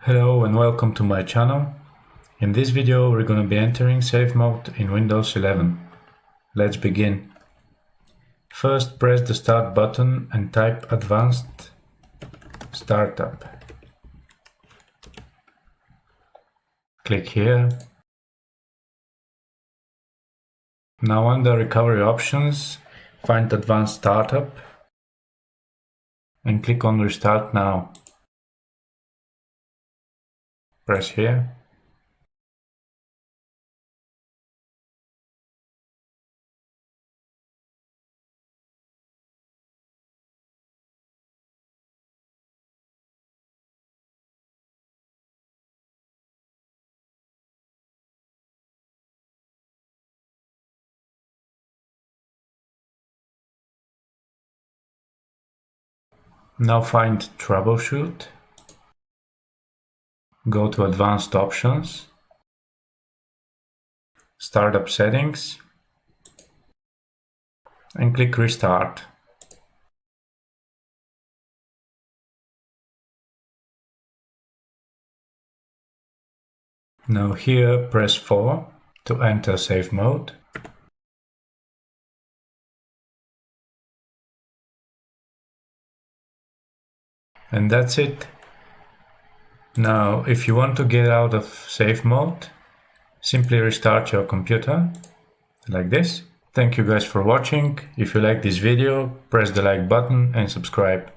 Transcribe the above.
Hello and welcome to my channel. In this video we're going to be entering safe mode in Windows 11. Let's begin. First press the start button and type advanced startup. Click here. Now under recovery options, find advanced startup and click on restart now. Press here. Now find troubleshoot. Go to advanced options, startup settings, and click restart. Now here press 4 to enter safe mode. And that's it. Now if you want to get out of safe mode, simply restart your computer like this. Thank you guys for watching. If you like this video, press the like button and subscribe.